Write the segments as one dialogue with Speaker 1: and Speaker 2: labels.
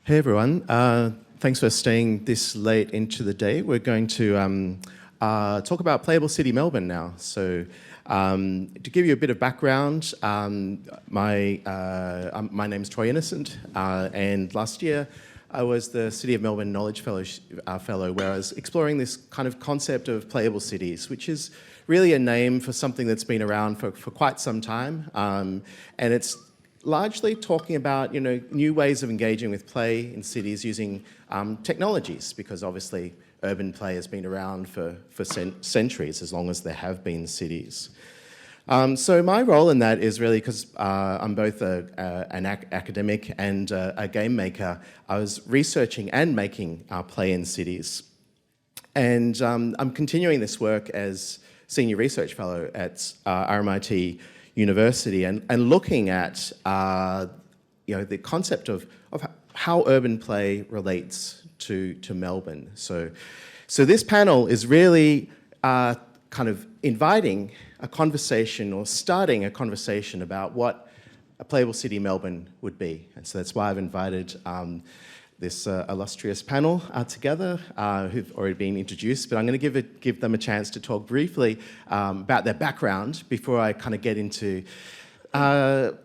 Speaker 1: Hey everyone, thanks for staying this late into the day. We're going to talk about Playable City Melbourne now. So to give you a bit of background, my name's Troy Innocent, and last year I was the City of Melbourne Knowledge Fellow, where I was exploring this kind of concept of playable cities, which is really a name for something that's been around for quite some time, and it's largely talking about new ways of engaging with play in cities using technologies, because obviously urban play has been around for centuries, as long as there have been cities. So my role in that is really, because I'm both an academic and a game maker, I was researching and making play in cities. And I'm continuing this work as Senior Research Fellow at RMIT University and looking at the concept of how urban play relates to Melbourne. So this panel is really kind of inviting a conversation or starting a conversation about what a playable city Melbourne would be. And so that's why I've invited this illustrious panel together who've already been introduced, but I'm going to give them a chance to talk briefly about their background before I kind of get into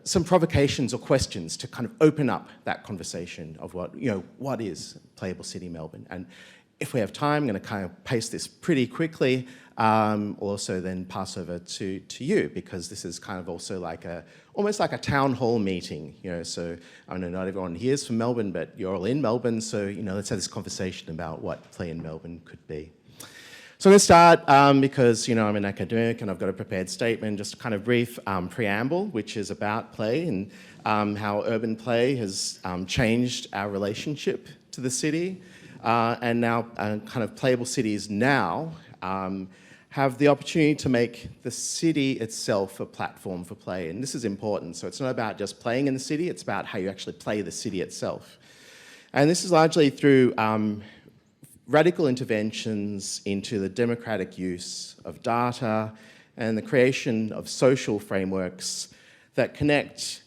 Speaker 1: some provocations or questions to kind of open up that conversation of what is Playable City Melbourne. And if we have time, I'm going to kind of pace this pretty quickly. Also then pass over to you, because this is kind of also like almost like a town hall meeting, so I know not everyone here is from Melbourne, but you're all in Melbourne, so let's have this conversation about what play in Melbourne could be. So I'm going to start because I'm an academic and I've got a prepared statement, just a kind of brief preamble, which is about play and how urban play has changed our relationship to the city, and now kind of playable cities now have the opportunity to make the city itself a platform for play. And this is important. So it's not about just playing in the city, it's about how you actually play the city itself. And this is largely through radical interventions into the democratic use of data and the creation of social frameworks that connect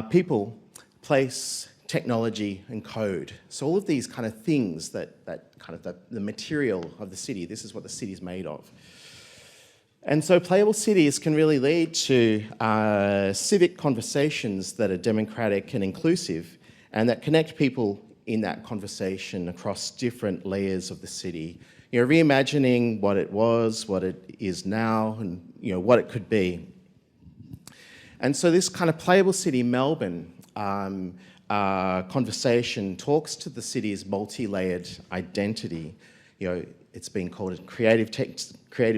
Speaker 1: people, place, technology, and code. So all of these kind of things that kind of the material of the city, this is what the city is made of. And so playable cities can really lead to civic conversations that are democratic and inclusive, and that connect people in that conversation across different layers of the city. Reimagining what it was, what it is now, and what it could be. And so this kind of Playable City Melbourne conversation talks to the city's multi-layered identity. It's been called a creative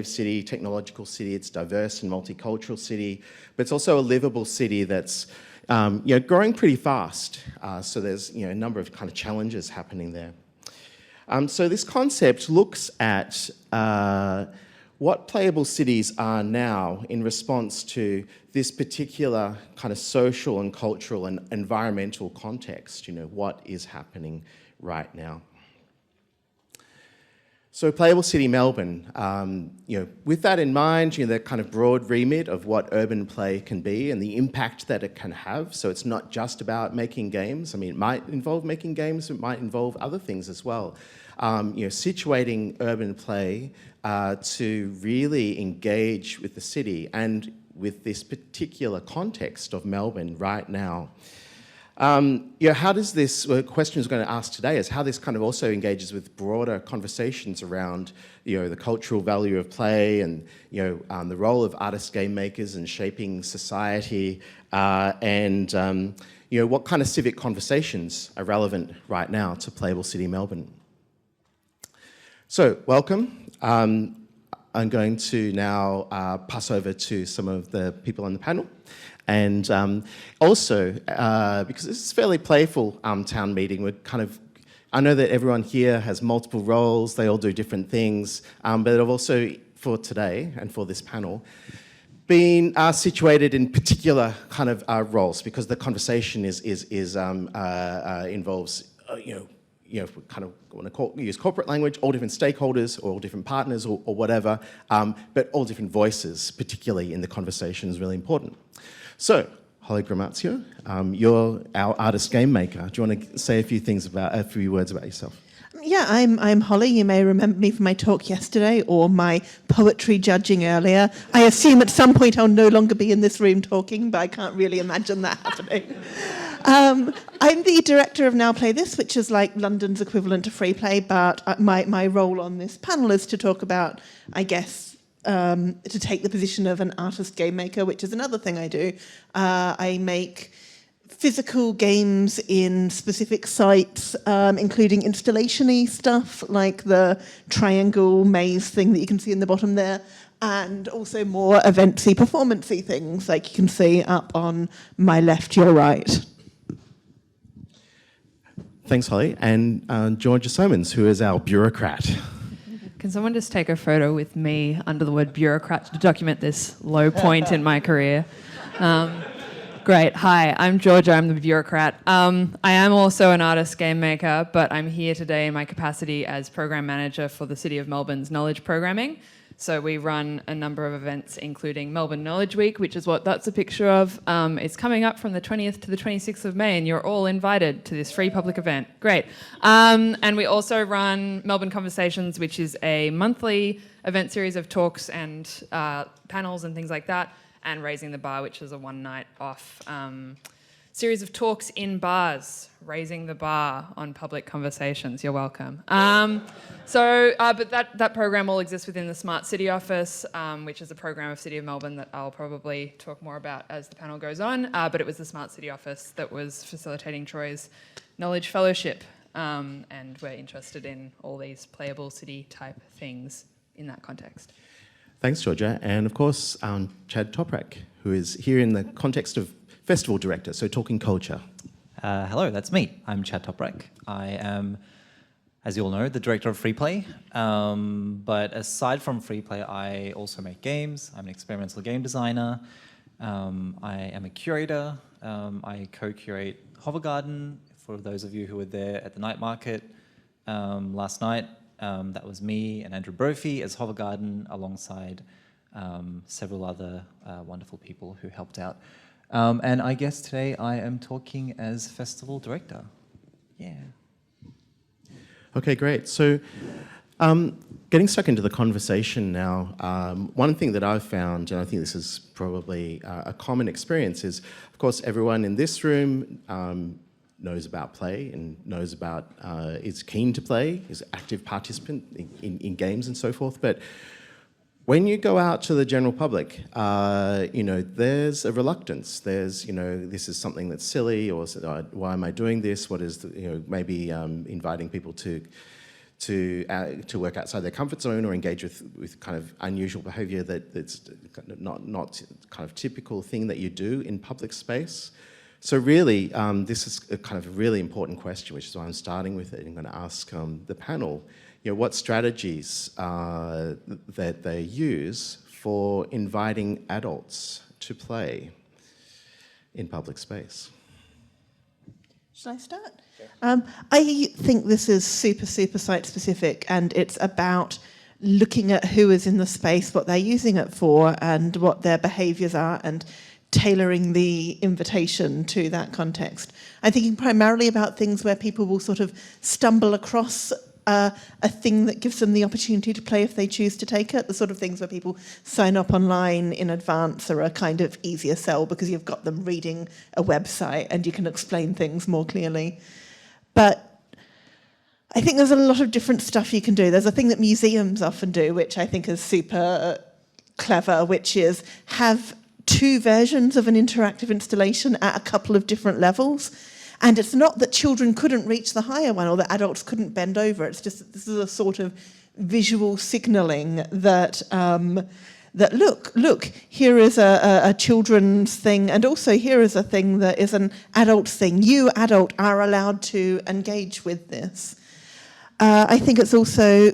Speaker 1: city, technological city. It's diverse and multicultural city, but it's also a livable city that's growing pretty fast. So there's a number of kind of challenges happening there. So this concept looks at what playable cities are now in response to this particular kind of social and cultural and environmental context. What is happening right now? So Playable City Melbourne, with that in mind, that kind of broad remit of what urban play can be and the impact that it can have. So it's not just about making games. I mean, it might involve making games, it might involve other things as well. Situating urban play to really engage with the city and with this particular context of Melbourne right now. How does this, the question is going to ask today is how this kind of also engages with broader conversations around, the cultural value of play and, the role of artist game makers in shaping society, and, what kind of civic conversations are relevant right now to Playable City Melbourne. So, welcome. I'm going to now pass over to some of the people on the panel. And also, because this is a fairly playful town meeting, I know that everyone here has multiple roles, they all do different things, but I've also, for today and for this panel, been situated in particular kind of roles, because the conversation involves, we kind of want to use corporate language, all different stakeholders or all different partners or whatever, but all different voices, particularly in the conversation, is really important. So Holly Gramazio. You're our artist game maker. Do you want to say a few words about yourself?
Speaker 2: Yeah, I'm Holly. You may remember me from my talk yesterday or my poetry judging earlier. I assume at some point I'll no longer be in this room talking, but I can't really imagine that happening. I'm the director of Now Play This, which is like London's equivalent to Free Play, but my role on this panel is to talk about, I guess, to take the position of an artist game maker, which is another thing I do. I make physical games in specific sites, including installation-y stuff like the triangle maze thing that you can see in the bottom there, and also more event-y, performance-y things like you can see up on my left, your right.
Speaker 1: Thanks, Holly. And Georgia Somans, who is our bureaucrat.
Speaker 3: Can someone just take a photo with me under the word bureaucrat to document this low point in my career? Great. Hi, I'm Georgia. I'm the bureaucrat. I am also an artist game maker, but I'm here today in my capacity as program manager for the City of Melbourne's Knowledge Programming. So we run a number of events, including Melbourne Knowledge Week, which is what that's a picture of. It's coming up from the 20th to the 26th of May, and you're all invited to this free public event. Great. And we also run Melbourne Conversations, which is a monthly event series of talks and panels and things like that, and Raising the Bar, which is a one-night off series of talks in bars, raising the bar on public conversations. You're welcome. But that program all exists within the Smart City Office, which is a program of City of Melbourne that I'll probably talk more about as the panel goes on. But it was the Smart City Office that was facilitating Troy's Knowledge Fellowship, and we're interested in all these playable city type things in that context.
Speaker 1: Thanks, Georgia. And of course, Chad Toprak, who is here in the context of festival director, so talking culture.
Speaker 4: Hello, that's me. I'm Chad Toprak. I am, as you all know, the director of Free Play. But aside from Free Play, I also make games. I'm an experimental game designer. I am a curator. I co-curate Hover Garden. For those of you who were there at the night market last night, that was me and Andrew Brophy as Hover Garden, alongside several other wonderful people who helped out. And I guess today I am talking as festival director. Yeah.
Speaker 1: Okay, great. So getting stuck into the conversation now, one thing that I've found, and I think this is probably a common experience, is, of course, everyone in this room knows about play and knows about, is keen to play, is an active participant in games and so forth. But when you go out to the general public, there's a reluctance. There's, this is something that's silly, or why am I doing this? What is, maybe inviting people to work outside their comfort zone or engage with kind of unusual behaviour that's not kind of typical thing that you do in public space. So really, this is a kind of a really important question, which is why I'm starting with it. I'm going to ask the panel, what strategies that they use for inviting adults to play in public space.
Speaker 2: Should I start? I think this is super site specific, and it's about looking at who is in the space, what they're using it for, and what their behaviours are, and tailoring the invitation to that context. I'm thinking primarily about things where people will sort of stumble across a thing that gives them the opportunity to play if they choose to take it. The sort of things where people sign up online in advance are a kind of easier sell because you've got them reading a website and you can explain things more clearly. But I think there's a lot of different stuff you can do. There's a thing that museums often do, which I think is super clever, which is have two versions of an interactive installation at a couple of different levels. And it's not that children couldn't reach the higher one or that adults couldn't bend over. It's just this is a sort of visual signalling that that look, here is a children's thing, and also here is a thing that is an adult thing. You, adult, are allowed to engage with this. I think it's also,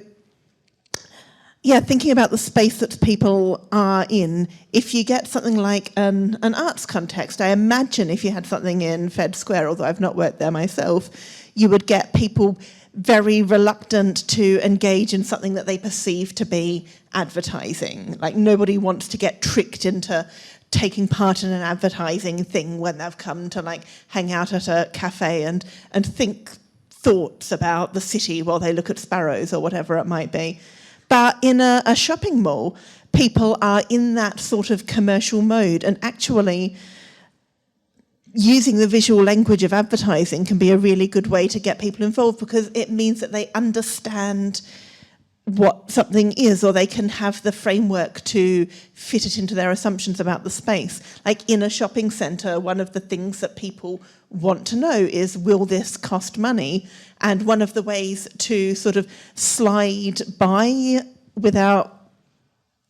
Speaker 2: thinking about the space that people are in. If you get something like an arts context, I imagine if you had something in Fed Square, although I've not worked there myself, you would get people very reluctant to engage in something that they perceive to be advertising. Like, nobody wants to get tricked into taking part in an advertising thing when they've come to like hang out at a cafe and think thoughts about the city while they look at sparrows or whatever it might be. But in a shopping mall, people are in that sort of commercial mode, and actually using the visual language of advertising can be a really good way to get people involved, because it means that they understand what something is, or they can have the framework to fit it into their assumptions about the space. Like in a shopping centre, one of the things that people want to know is, will this cost money? And one of the ways to sort of slide by without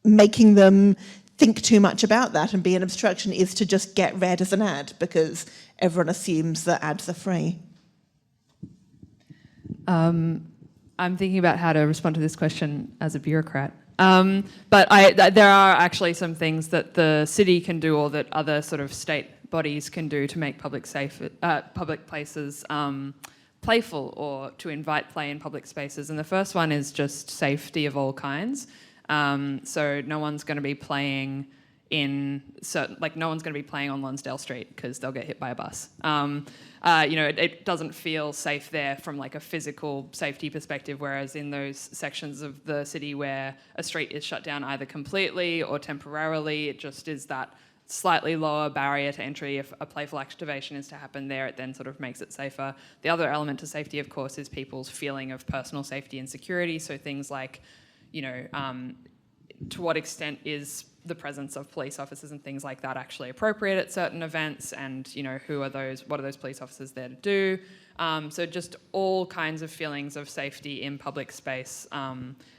Speaker 2: making them think too much about that and be an abstraction is to just get read as an ad, because everyone assumes that ads are free.
Speaker 3: I'm thinking about how to respond to this question as a bureaucrat. But there are actually some things that the city can do, or that other sort of state bodies can do, to make public places playful, or to invite play in public spaces. And the first one is just safety of all kinds. So no one's going to be playing no one's going to be playing on Lonsdale Street because they'll get hit by a bus. It doesn't feel safe there from like a physical safety perspective, whereas in those sections of the city where a street is shut down either completely or temporarily, it just is that slightly lower barrier to entry. If a playful activation is to happen there, it then sort of makes it safer. The other element to safety, of course, is people's feeling of personal safety and security. So things like, to what extent is the presence of police officers and things like that actually appropriate at certain events, and what are those police officers there to do? So just all kinds of feelings of safety in public space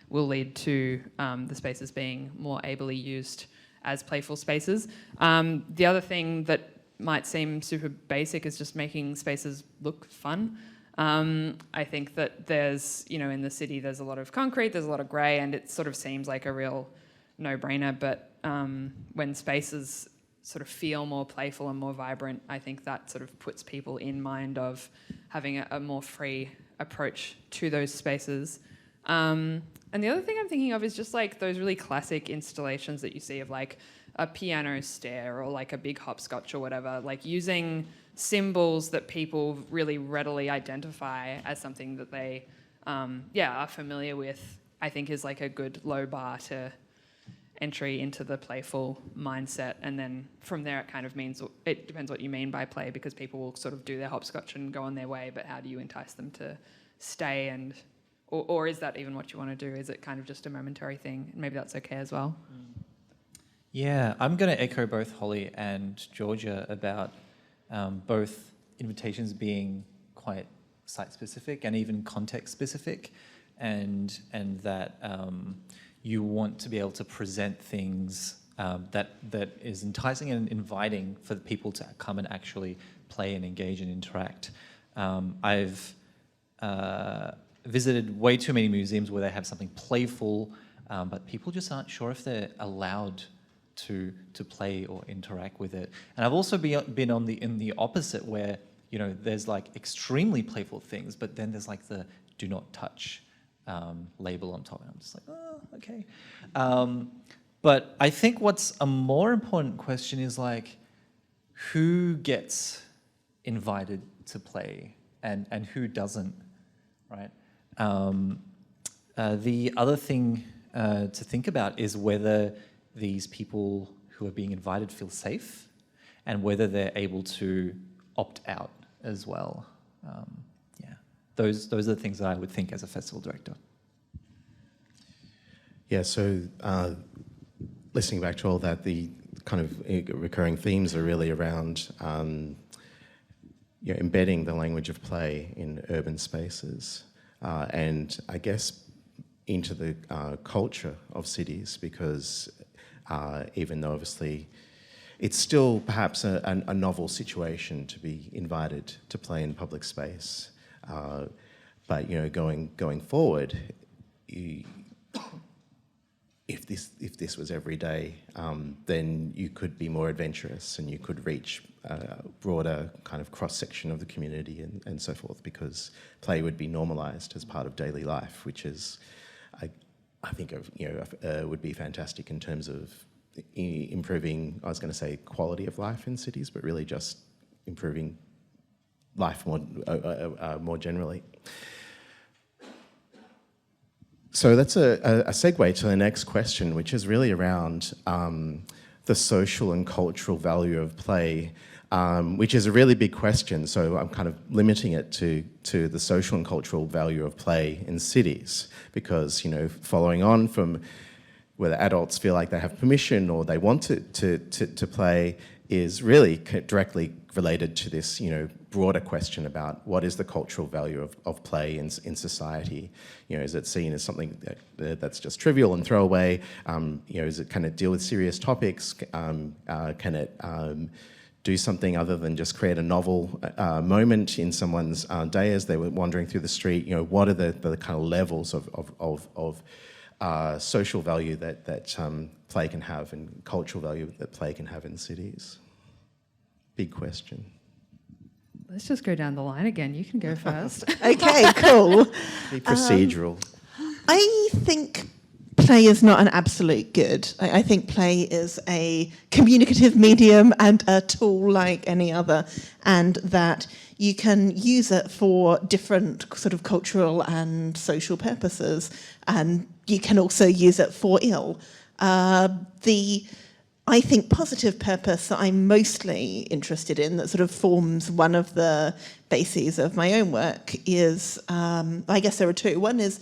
Speaker 3: will lead to the spaces being more ably used as playful spaces. The other thing that might seem super basic is just making spaces look fun. I think that there's, in the city, there's a lot of concrete, there's a lot of grey, and it sort of seems like a real no-brainer, but when spaces sort of feel more playful and more vibrant, I think that sort of puts people in mind of having a more free approach to those spaces. And the other thing I'm thinking of is just like those really classic installations that you see of like a piano stair or like a big hopscotch or whatever, like using symbols that people really readily identify as something that they are familiar with, I think is like a good low bar to entry into the playful mindset. And then from there it kind of means, it depends what you mean by play, because people will sort of do their hopscotch and go on their way, but how do you entice them to stay? And or is that even what you want to do? Is it kind of just a momentary thing? And maybe that's okay as well.
Speaker 4: Yeah, I'm going to echo both Holly and Georgia about both invitations being quite site-specific and even context-specific, and that you want to be able to present things that is enticing and inviting for the people to come and actually play and engage and interact. I've visited way too many museums where they have something playful, but people just aren't sure if they're allowed to play or interact with it. And I've also been in the opposite, where there's like extremely playful things, but then there's like the do not touch label on top, and I'm just like, oh, okay. But I think what's a more important question is like, who gets invited to play and who doesn't, right? The other thing to think about is whether these people who are being invited feel safe, and whether they're able to opt out as well. Those are the things that I would think as a festival director. Yeah,
Speaker 1: so listening back to all that, the kind of recurring themes are really around embedding the language of play in urban spaces, and I guess into the culture of cities, because even though obviously it's still perhaps a novel situation to be invited to play in public space, but going forward, if this was every day, then you could be more adventurous and you could reach a broader kind of cross-section of the community and so forth, because play would be normalised as part of daily life, which is, I think, would be fantastic in terms of improving, I was going to say quality of life in cities, but really just improving life more generally. So that's a segue to the next question, which is really around the social and cultural value of play, which is a really big question. So I'm kind of limiting it to the social and cultural value of play in cities, because, you know, following on from whether adults feel like they have permission or they want to play is really directly related to this, you know, broader question about what is the cultural value of play in society. You know, is it seen as something that's just trivial and throwaway? You know, is it kind of deal with serious topics? Can it do something other than just create a novel moment in someone's day as they were wandering through the street? You know, what are the kind of levels of social value that play can have and cultural value that play can have in cities? Big question.
Speaker 3: Let's just go down the line again. You can go first.
Speaker 2: Okay, cool.
Speaker 1: Be procedural.
Speaker 2: I think play is not an absolute good. I think play is a communicative medium and a tool like any other, and that you can use it for different sort of cultural and social purposes, and you can also use it for ill. I think positive purpose that I'm mostly interested in, that sort of forms one of the bases of my own work, is, I guess there are two. One is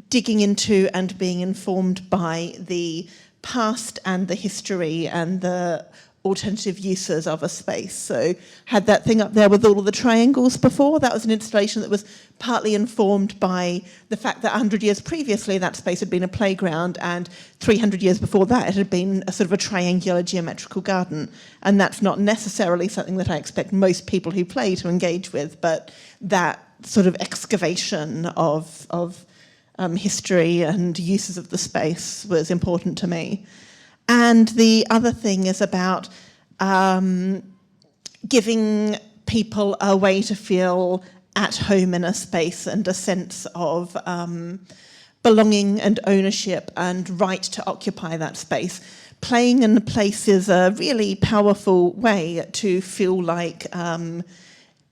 Speaker 2: digging into and being informed by the past and the history and the alternative uses of a space. So had that thing up there with all of the triangles before. That was an installation that was partly informed by the fact that 100 years previously that space had been a playground, and 300 years before that it had been a sort of a triangular geometrical garden. And that's not necessarily something that I expect most people who play to engage with, but that sort of excavation of history and uses of the space was important to me. And the other thing is about giving people a way to feel at home in a space and a sense of belonging and ownership and right to occupy that space. Playing in a place is a really powerful way to feel like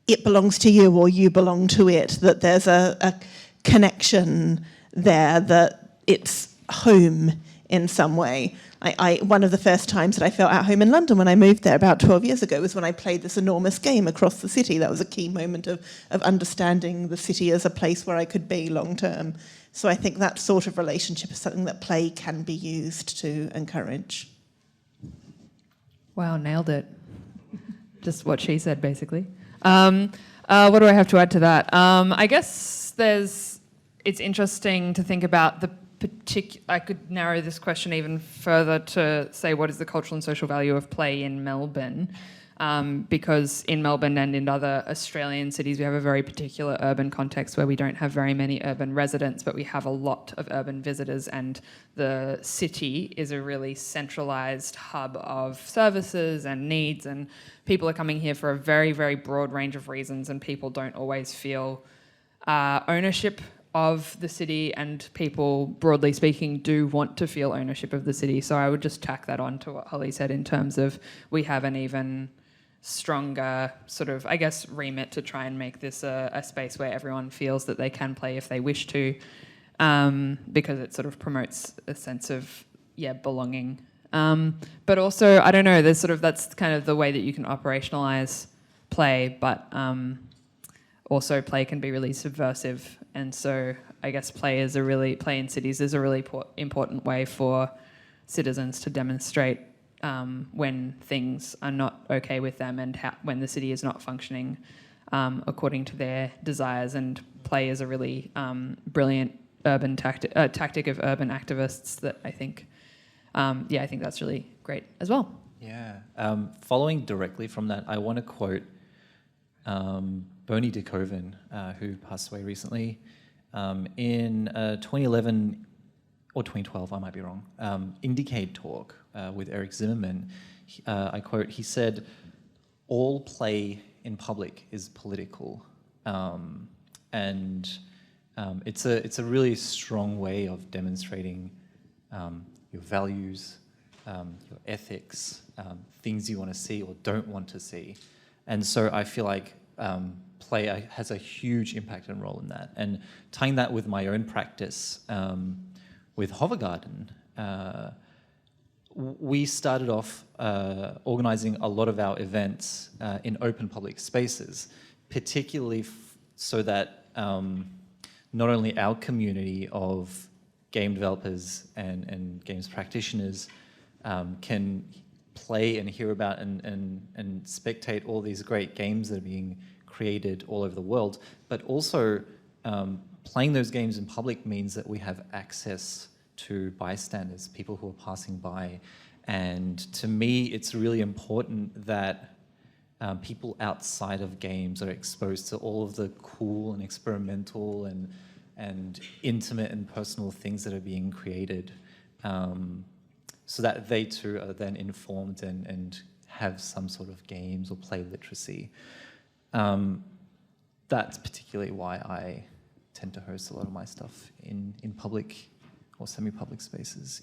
Speaker 2: it belongs to you or you belong to it, that there's a connection there, that it's home in some way. One of the first times that I felt at home in London when I moved there about 12 years ago was when I played this enormous game across the city. That was a key moment of understanding the city as a place where I could be long term. So I think that sort of relationship is something that play can be used to encourage.
Speaker 3: Wow, nailed it. Just what she said, basically. What do I have to add to that? I guess it's interesting to think about the I could narrow this question even further to say what is the cultural and social value of play in Melbourne, because in Melbourne and in other Australian cities we have a very particular urban context where we don't have very many urban residents, but we have a lot of urban visitors, and the city is a really centralised hub of services and needs, and people are coming here for a very, very broad range of reasons, and people don't always feel ownership of the city, and people, broadly speaking, do want to feel ownership of the city. So I would just tack that on to what Holly said in terms of we have an even stronger sort of, I guess, remit to try and make this a space where everyone feels that they can play if they wish to, because it sort of promotes a sense of, belonging. But also, I don't know, that's kind of the way that you can operationalize play, but also play can be really subversive. And so I guess play in cities is a really important way for citizens to demonstrate when things are not okay with them, and when the city is not functioning according to their desires. And play is a really brilliant urban tactic of urban activists that I think, I think that's really great as well.
Speaker 4: Yeah. Following directly from that, I want to quote Bernie de Koven, who passed away recently. In 2011 or 2012, I might be wrong, Indiecade talk with Eric Zimmerman, I quote, he said, "All play in public is political." And it's a really strong way of demonstrating your values, your ethics, things you want to see or don't want to see. And so I feel like play has a huge impact and role in that. And tying that with my own practice with Hovergarden, we started off organizing a lot of our events in open public spaces, particularly so that not only our community of game developers and games practitioners can play and hear about and spectate all these great games that are being created all over the world, but also playing those games in public means that we have access to bystanders, people who are passing by. And to me, it's really important that people outside of games are exposed to all of the cool and experimental and intimate and personal things that are being created, so that they too are then informed and have some sort of games or play literacy. That's particularly why I tend to host a lot of my stuff in public or semi-public spaces.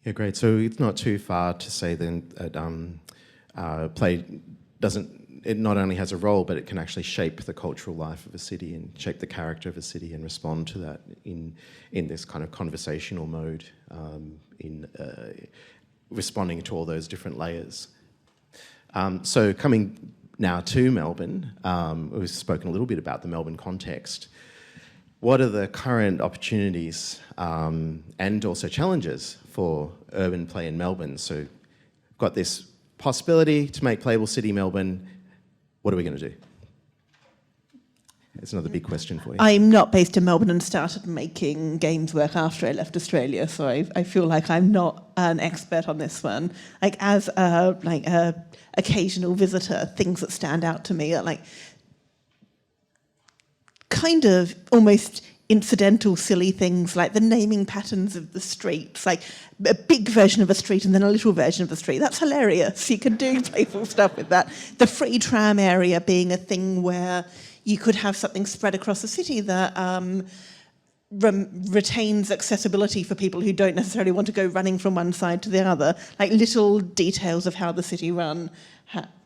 Speaker 1: Yeah, great. So it's not too far to say then that play it not only has a role, but it can actually shape the cultural life of a city and shape the character of a city and respond to that in this kind of conversational mode, in responding to all those different layers. So coming now to Melbourne, we've spoken a little bit about the Melbourne context. What are the current opportunities and also challenges for urban play in Melbourne? So we've got this possibility to make Playable City Melbourne. What are we going to do? It's another big question for you.
Speaker 2: I'm not based in Melbourne and started making games work after I left Australia, so I feel like I'm not an expert on this one. Like as a occasional visitor, things that stand out to me are like kind of almost incidental, silly things like the naming patterns of the streets, like a big version of a street and then a little version of the street. That's hilarious. You can do playful stuff with that. The free tram area being a thing where you could have something spread across the city that retains accessibility for people who don't necessarily want to go running from one side to the other. Like little details of how the city run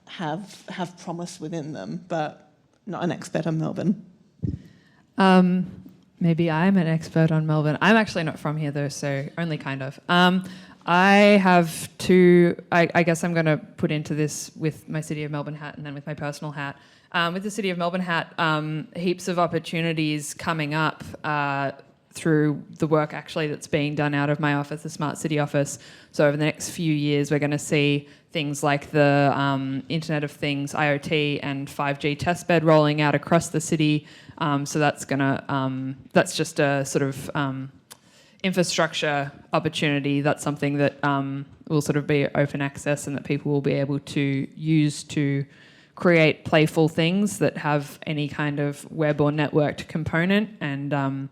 Speaker 2: have promise within them, but not an expert on Melbourne.
Speaker 3: Maybe I'm an expert on Melbourne. I'm actually not from here though, so only kind of. I have I guess I'm going to put into this with my City of Melbourne hat and then with my personal hat. With the City of Melbourne hat, heaps of opportunities coming up through the work actually that's being done out of my office, the Smart City office. So over the next few years, we're going to see things like the Internet of Things, IoT, and 5G testbed rolling out across the city. So that's that's just a sort of infrastructure opportunity. That's something that will sort of be open access and that people will be able to use to create playful things that have any kind of web or networked component. And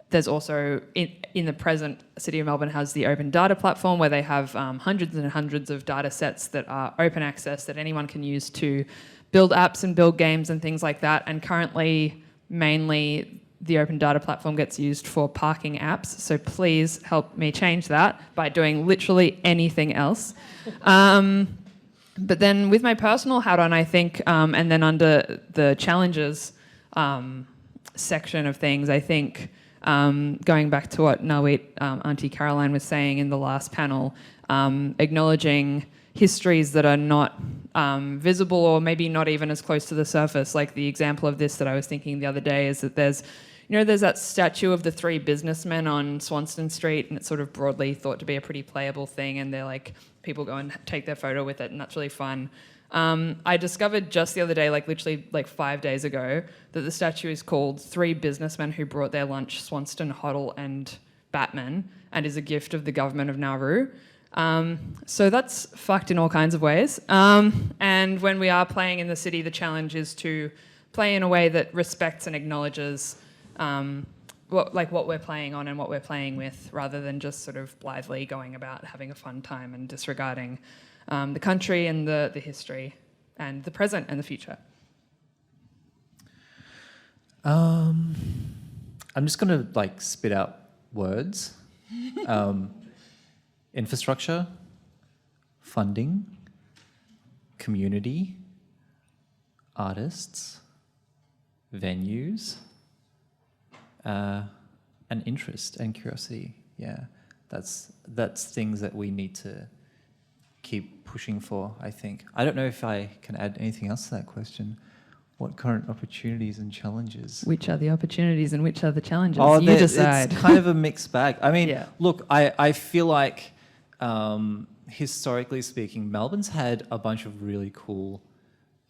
Speaker 3: there's also, in the present, City of Melbourne has the Open Data Platform where they have hundreds and hundreds of data sets that are open access that anyone can use to build apps and build games and things like that. And currently, mainly, the Open Data Platform gets used for parking apps. So please help me change that by doing literally anything else. But then with my personal hat on, I think, and then under the challenges section of things, I think going back to what Nawit, Auntie Caroline was saying in the last panel, acknowledging histories that are not visible or maybe not even as close to the surface. Like the example of this that I was thinking the other day is that there's that statue of the three businessmen on Swanston Street, and it's sort of broadly thought to be a pretty playable thing, and they're like, people go and take their photo with it, and that's really fun. I discovered just the other day, like literally like 5 days ago, that the statue is called Three Businessmen Who Brought Their Lunch, Swanston, Hoddle and Batman, and is a gift of the government of Nauru. So that's fucked in all kinds of ways. And when we are playing in the city, the challenge is to play in a way that respects and acknowledges what we're playing on and what we're playing with, rather than just sort of blithely going about having a fun time and disregarding the country and the history and the present and the future.
Speaker 4: I'm just going to spit out words. infrastructure, funding, community, artists, venues, and interest and curiosity. Yeah, that's things that we need to keep pushing for, I think. I don't know if I can add anything else to that question. What current opportunities and challenges?
Speaker 3: Which are the opportunities and which are the challenges?
Speaker 4: Oh,
Speaker 3: You decide.
Speaker 4: It's kind of a mixed bag. I mean,
Speaker 3: Yeah.
Speaker 4: look, I feel like historically speaking, Melbourne's had a bunch of really cool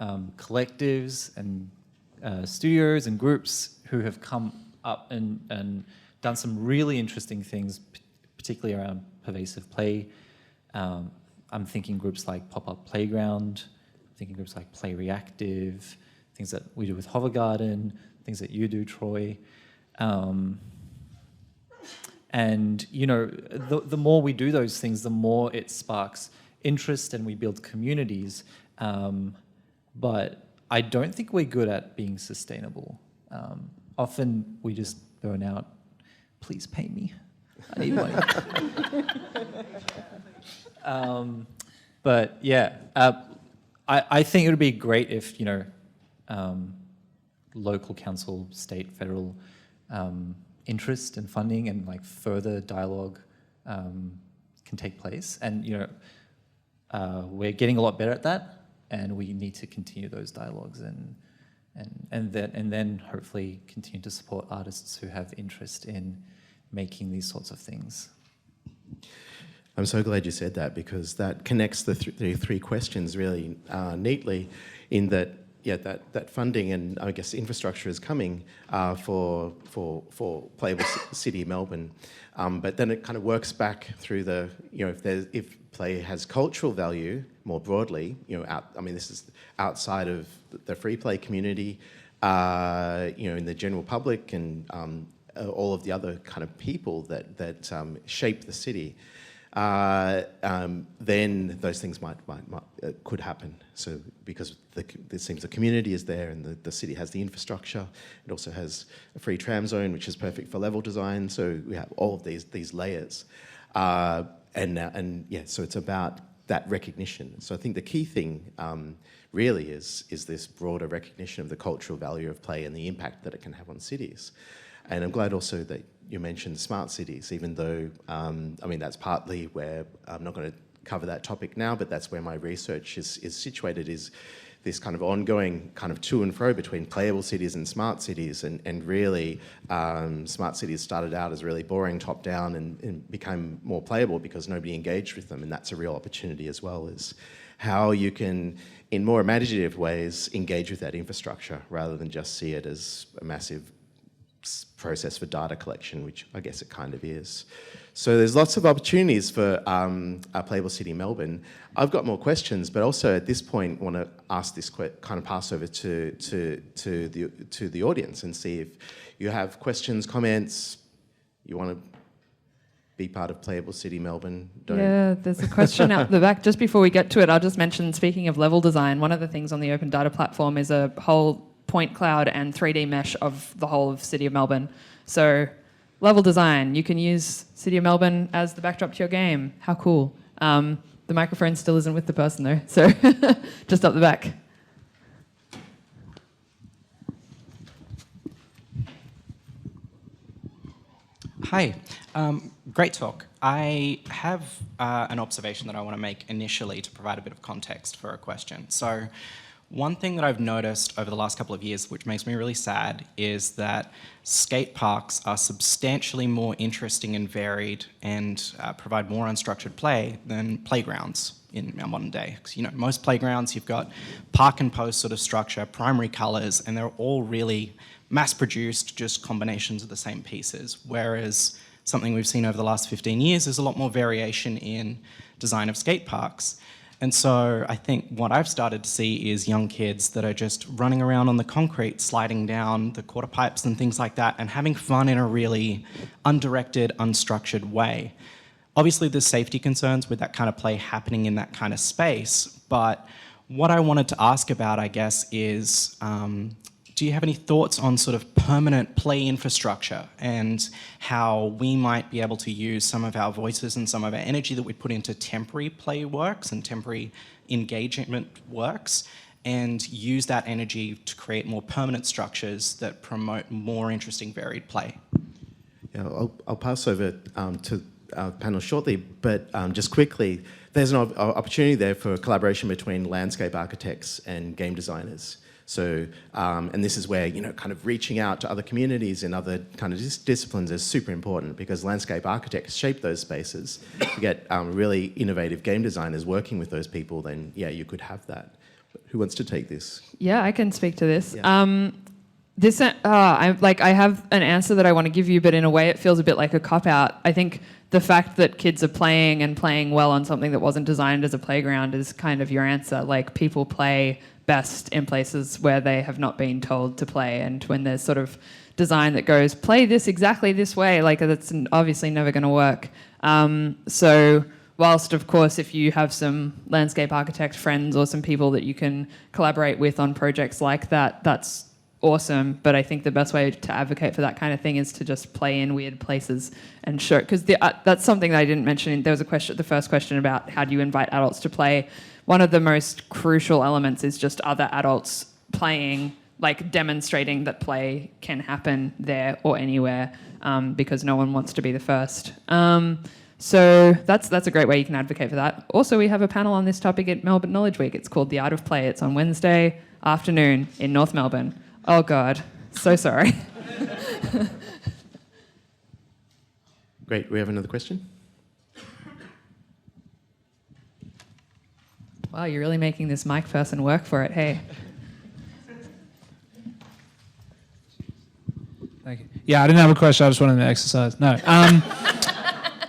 Speaker 4: collectives and studios and groups who have come up and done some really interesting things, particularly around pervasive play. I'm thinking groups like Pop-Up Playground, I'm thinking groups like Play Reactive, things that we do with Hover Garden, things that you do, Troy. And, you know, the more we do those things, the more it sparks interest and we build communities. But I don't think we're good at being sustainable. Often we just burn out. Please pay me. I need money. But yeah, I think it would be great if, you know, local council, state, federal interest and funding and like further dialogue can take place. And, you know, we're getting a lot better at that, and we need to continue those dialogues and then hopefully continue to support artists who have interest in making these sorts of things.
Speaker 1: I'm so glad you said that, because that connects the three questions really neatly, in that, yeah, that funding and I guess infrastructure is coming for Playable City Melbourne, but then it kind of works back through the, you know, if play has cultural value more broadly, you know, this is outside of the free play community, you know, in the general public and all of the other kind of people that shape the city. Then those things could happen. So because it seems the community is there and the city has the infrastructure, it also has a free tram zone, which is perfect for level design. So we have all of these layers, and yeah, so it's about that recognition. So I think the key thing really is this broader recognition of the cultural value of play and the impact that it can have on cities. And I'm glad also that you mentioned smart cities, even though, I mean, that's partly where, I'm not going to cover that topic now, but that's where my research is situated, is this kind of ongoing kind of to and fro between playable cities and smart cities. And really, smart cities started out as really boring top down and became more playable because nobody engaged with them. And that's a real opportunity as well, is how you can, in more imaginative ways, engage with that infrastructure rather than just see it as a massive process for data collection, which I guess it kind of is. So there's lots of opportunities for Playable City Melbourne. I've got more questions, but also at this point want to ask this kind of pass over to the audience and see if you have questions, comments, you want to be part of Playable City Melbourne.
Speaker 3: Yeah, there's a question out the back. Just before we get to it, I'll just mention, speaking of level design, one of the things on the open data platform is a whole point cloud and 3D mesh of the whole of City of Melbourne. So level design, you can use City of Melbourne as the backdrop to your game. How cool. The microphone still isn't with the person though, so just up the back.
Speaker 5: Hi, great talk. I have an observation that I want to make initially to provide a bit of context for a question. So one thing that I've noticed over the last couple of years, which makes me really sad, is that skate parks are substantially more interesting and varied and provide more unstructured play than playgrounds in our modern day. Because, you know, most playgrounds, you've got park and post sort of structure, primary colors, and they're all really mass-produced, just combinations of the same pieces. Whereas something we've seen over the last 15 years is a lot more variation in design of skate parks. And so I think what I've started to see is young kids that are just running around on the concrete, sliding down the quarter pipes and things like that, and having fun in a really undirected, unstructured way. Obviously, there's safety concerns with that kind of play happening in that kind of space, but what I wanted to ask about, I guess, is do you have any thoughts on sort of permanent play infrastructure and how we might be able to use some of our voices and some of our energy that we put into temporary play works and temporary engagement works and use that energy to create more permanent structures that promote more interesting, varied play?
Speaker 1: Yeah, I'll pass over to our panel shortly, but just quickly, there's an opportunity there for collaboration between landscape architects and game designers. So, and this is where, kind of reaching out to other communities and other kind of disciplines is super important, because landscape architects shape those spaces. You get really innovative game designers working with those people, then yeah, you could have that. Who wants to take this?
Speaker 3: Yeah, I can speak to this.
Speaker 1: Yeah.
Speaker 3: I have an answer that I want to give you, but in a way it feels a bit like a cop-out. I think the fact that kids are playing and playing well on something that wasn't designed as a playground is kind of your answer. Like, people play best in places where they have not been told to play, and when there's sort of design that goes, play this exactly this way, like, that's obviously never going to work. So whilst, of course, if you have some landscape architect friends or some people that you can collaborate with on projects like that, that's awesome. But I think the best way to advocate for that kind of thing is to just play in weird places and show, because that's something that I didn't mention. There was the first question about how do you invite adults to play. One of the most crucial elements is just other adults playing, like demonstrating that play can happen there or anywhere, because no one wants to be the first. So that's a great way you can advocate for that. Also, we have a panel on this topic at Melbourne Knowledge Week. It's called The Art of Play. It's on Wednesday afternoon in North Melbourne. Oh God, so sorry.
Speaker 1: Great, we have another question?
Speaker 3: Wow, you're really making this mic person work for it, hey.
Speaker 6: Thank you. Yeah, I didn't have a question. I just wanted to exercise. No.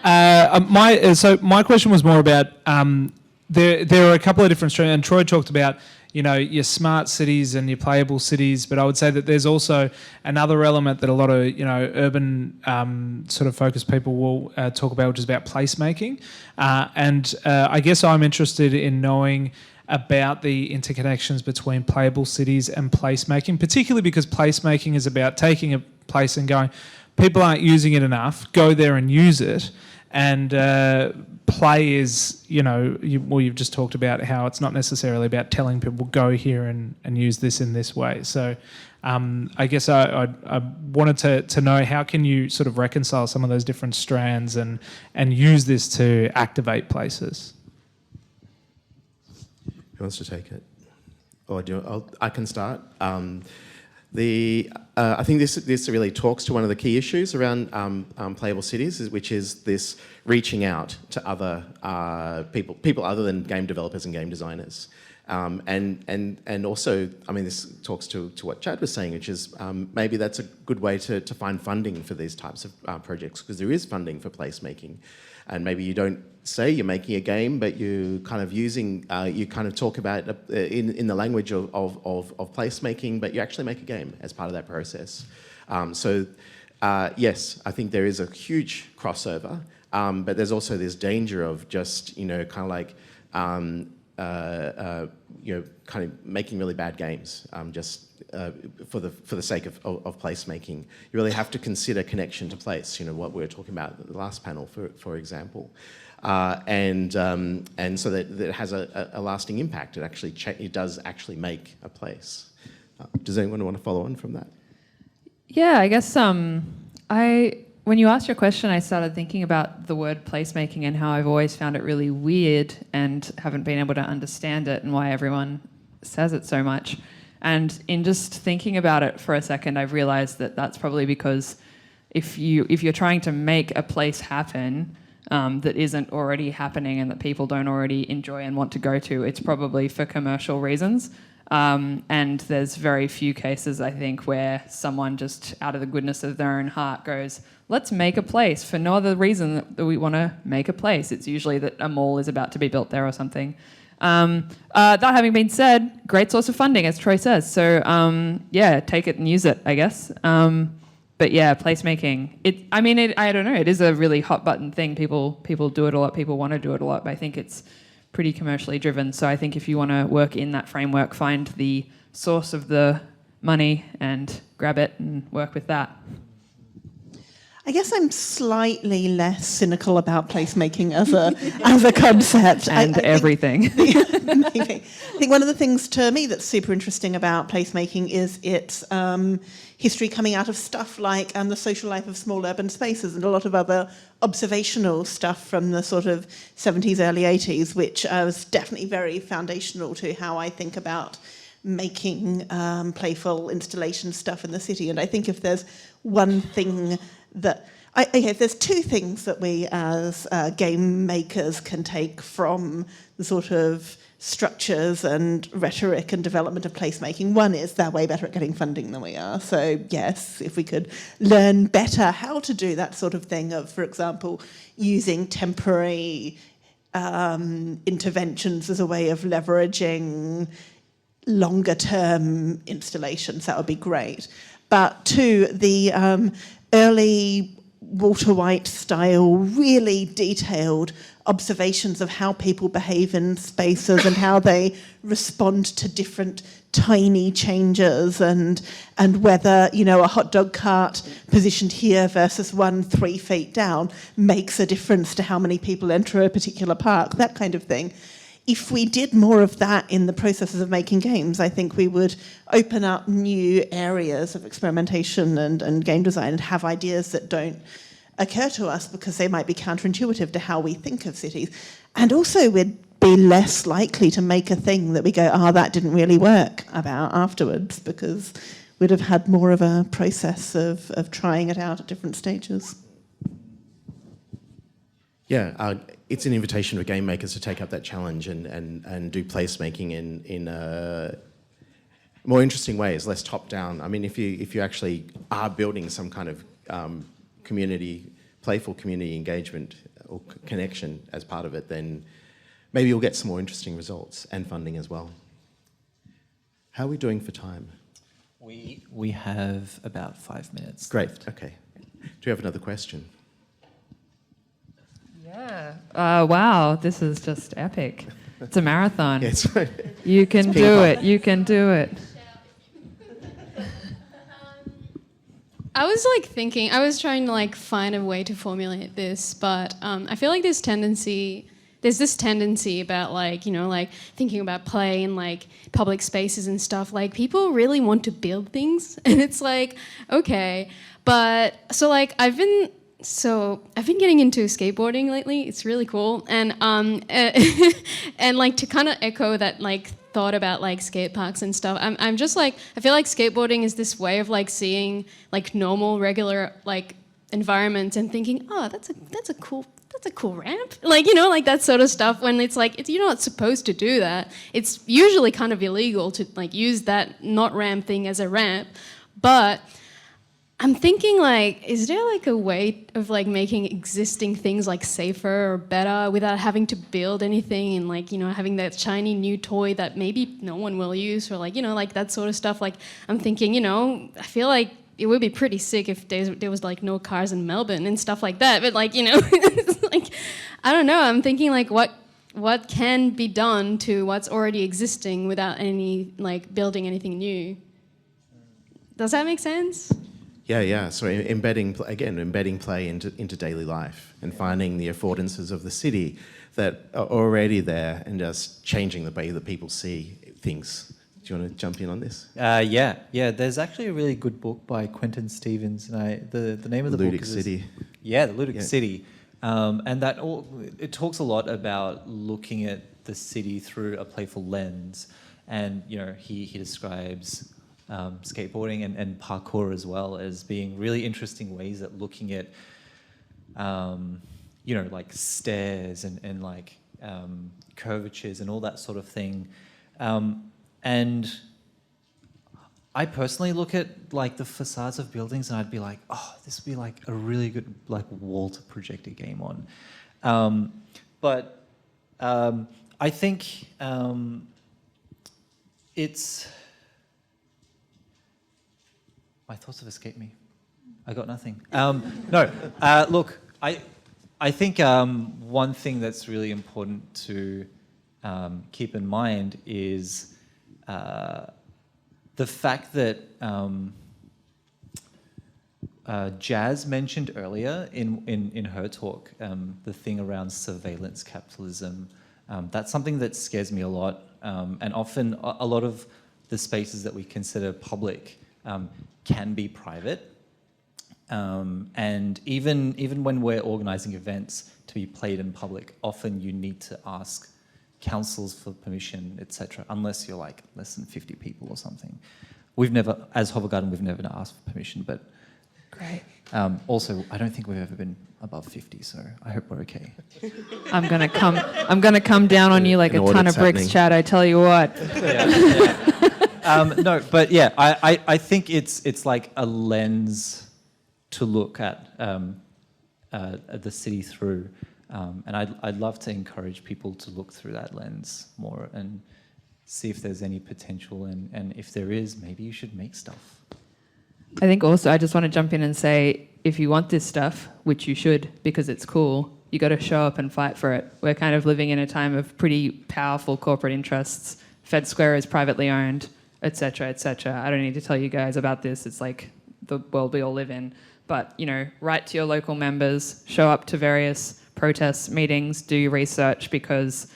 Speaker 6: My question was more about there are a couple of different strands, and Troy talked about your smart cities and your playable cities, but I would say that there's also another element that a lot of urban sort of focused people will talk about, which is about placemaking, and I guess I'm interested in knowing about the interconnections between playable cities and placemaking, particularly because placemaking is about taking a place and going, people aren't using it enough, go there and use it. And play is, you've just talked about how it's not necessarily about telling people go here and use this in this way. So I guess I wanted to know, how can you sort of reconcile some of those different strands and use this to activate places?
Speaker 1: Who wants to take it? Or I can start. I think this really talks to one of the key issues around playable cities, which is this reaching out to other people other than game developers and game designers. And also, I mean, this talks to what Chad was saying, which is maybe that's a good way to find funding for these types of projects, because there is funding for placemaking. And maybe you don't say you're making a game, but you kind of you kind of talk about it in the language of placemaking, but you actually make a game as part of that process. Yes, I think there is a huge crossover, but there's also this danger of just, kind of like, kind of making really bad games, for the sake of placemaking. You really have to consider connection to place, what we were talking about at the last panel, for example. And so that it has a lasting impact. It does actually make a place. Does anyone want to follow on from that?
Speaker 3: Yeah, I guess when you asked your question, I started thinking about the word placemaking and how I've always found it really weird and haven't been able to understand it, and why everyone says it so much. And in just thinking about it for a second, I've realized that that's probably because if you're trying to make a place happen that isn't already happening and that people don't already enjoy and want to go to, it's probably for commercial reasons. And there's very few cases, I think, where someone just out of the goodness of their own heart goes, let's make a place for no other reason that we want to make a place. It's usually that a mall is about to be built there or something. That having been said, great source of funding, as Troy says. So yeah, take it and use it, I guess. But yeah, placemaking. I don't know. It is a really hot button thing. People do it a lot. People want to do it a lot. But I think it's pretty commercially driven. So I think if you want to work in that framework, find the source of the money and grab it and work with that.
Speaker 2: I guess I'm slightly less cynical about placemaking as a concept.
Speaker 3: And
Speaker 2: I think
Speaker 3: everything.
Speaker 2: maybe. I think one of the things to me that's super interesting about placemaking is its history coming out of stuff like the social life of small urban spaces and a lot of other observational stuff from the sort of 70s, early 80s, which was definitely very foundational to how I think about making playful installation stuff in the city. And I think if there's one thing that there's two things that we as game makers can take from the sort of structures and rhetoric and development of placemaking. One is they're way better at getting funding than we are. So yes, if we could learn better how to do that sort of thing of, for example, using temporary interventions as a way of leveraging longer term installations, that would be great. But two, the early Walter White style, really detailed observations of how people behave in spaces and how they respond to different tiny changes and whether, you know, a hot dog cart positioned here versus one 3 feet down makes a difference to how many people enter a particular park, that kind of thing. If we did more of that in the processes of making games, I think we would open up new areas of experimentation and game design and have ideas that don't occur to us because they might be counterintuitive to how we think of cities. And also we'd be less likely to make a thing that we go, that didn't really work about afterwards, because we'd have had more of a process of trying it out at different stages.
Speaker 1: Yeah, it's an invitation for game makers to take up that challenge and do placemaking in more interesting ways, less top down. I mean, if you actually are building some kind of playful community engagement or connection as part of it, then maybe you'll get some more interesting results and funding as well. How are we doing for time?
Speaker 4: We have about 5 minutes.
Speaker 1: Great. Okay. Do you have another question?
Speaker 3: Yeah. Wow, this is just epic. It's a marathon.
Speaker 1: Yes.
Speaker 3: You can do it. You can do it.
Speaker 7: I was thinking, I was trying to find a way to formulate this, but I feel like there's this tendency about thinking about play in public spaces and stuff. People really want to build things, and it's okay, but so I've been getting into skateboarding lately. It's really cool, and and to kind of echo that thought about skate parks and stuff. I'm just I feel like skateboarding is this way of seeing normal, regular environments and thinking, that's a cool ramp, that sort of stuff. When it's you're not supposed to do that. It's usually kind of illegal to use that not ramp thing as a ramp, but I'm thinking is there a way of making existing things safer or better without having to build anything and having that shiny new toy that maybe no one will use or that sort of stuff. I'm thinking, I feel like it would be pretty sick if there was no cars in Melbourne and stuff like that. But it's I don't know. I'm thinking what can be done to what's already existing without any building anything new. Does that make sense?
Speaker 1: Yeah. So embedding play into daily life and finding the affordances of the city that are already there and just changing the way that people see things. Do you want to jump in on this?
Speaker 4: Yeah. There's actually a really good book by Quentin Stevens, and the name of the
Speaker 1: Ludic
Speaker 4: book is
Speaker 1: City.
Speaker 4: Yeah, the Ludic City, and it talks a lot about looking at the city through a playful lens, and he describes skateboarding and parkour as well as being really interesting ways at looking at stairs and curvatures and all that sort of thing. And I personally look at the facades of buildings and I'd be like, this would be a really good wall to project a game on. But I think it's... My thoughts have escaped me. I got nothing. Look, I think one thing that's really important to keep in mind is the fact that Jazz mentioned earlier in her talk the thing around surveillance capitalism, that's something that scares me a lot. And often a lot of the spaces that we consider public can be private. And even when we're organising events to be played in public, often you need to ask councils for permission, etc., unless you're like less than 50 people or something. We've never, as Hovell Garden, we've never asked for permission, but
Speaker 3: Great.
Speaker 4: also, I don't think we've ever been above 50, so I hope we're okay.
Speaker 3: I'm gonna come down on you like
Speaker 1: An
Speaker 3: a ton of
Speaker 1: audit's
Speaker 3: bricks,
Speaker 1: happening.
Speaker 3: Chad. I tell you what.
Speaker 4: No, but yeah, I think it's like a lens to look at the city through, and I'd love to encourage people to look through that lens more and see if there's any potential, and if there is, maybe you should make stuff.
Speaker 3: I think also I just want to jump in and say, if you want this stuff, which you should because it's cool, you got to show up and fight for it. We're kind of living in a time of pretty powerful corporate interests. Fed Square is privately owned, etc., etc. I don't need to tell you guys about this. It's like the world we all live in. But, you know, write to your local members, show up to various protests, meetings, do your research, because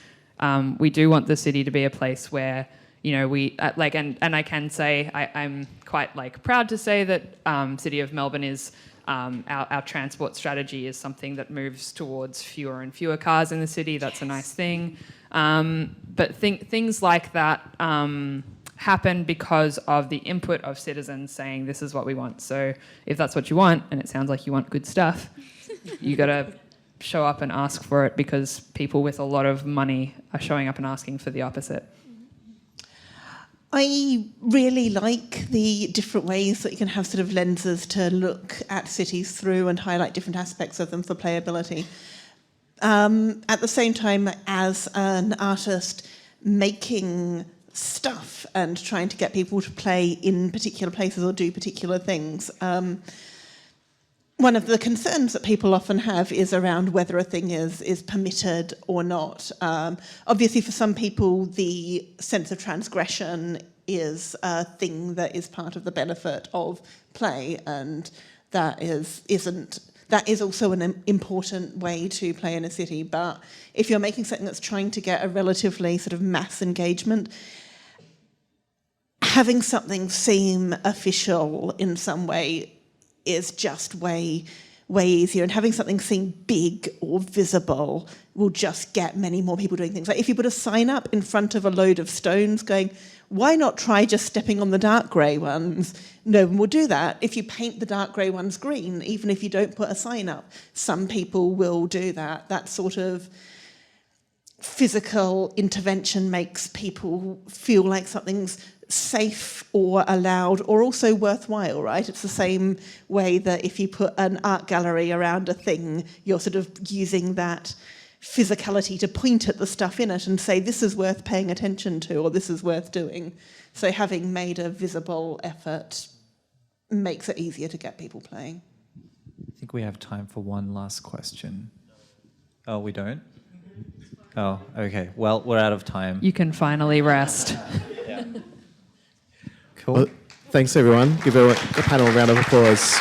Speaker 3: we do want the city to be a place where, you know, we and I can say I'm quite proud to say that City of Melbourne is our transport strategy is something that moves towards fewer and fewer cars in the city. That's a nice thing. But things like that happen because of the input of citizens saying this is what we want. So if that's what you want, and it sounds like you want good stuff, you got to show up and ask for it, because people with a lot of money are showing up and asking for the opposite.
Speaker 2: I really like the different ways that you can have sort of lenses to look at cities through and highlight different aspects of them for playability. At the same time, as an artist making stuff and trying to get people to play in particular places or do particular things, one of the concerns that people often have is around whether a thing is permitted or not. Obviously, for some people, the sense of transgression is a thing that is part of the benefit of play, and that is also an important way to play in a city. But if you're making something that's trying to get a relatively sort of mass engagement, having something seem official in some way is just way easier, and having something seem big or visible will just get many more people doing things. Like if you put a sign up in front of a load of stones going, why not try just stepping on the dark grey ones? No one will do that. If you paint the dark grey ones green, even if you don't put a sign up, some people will do that. That sort of physical intervention makes people feel like something's safe or allowed or also worthwhile, right? It's the same way that if you put an art gallery around a thing, you're sort of using that physicality to point at the stuff in it and say this is worth paying attention to or this is worth doing. So having made a visible effort makes it easier to get people playing.
Speaker 4: I think we have time for one last question. Oh, we don't? Oh, okay. Well, we're out of time.
Speaker 3: You can finally rest.
Speaker 4: Cool.
Speaker 1: Well, thanks, everyone. Give the panel a round of applause.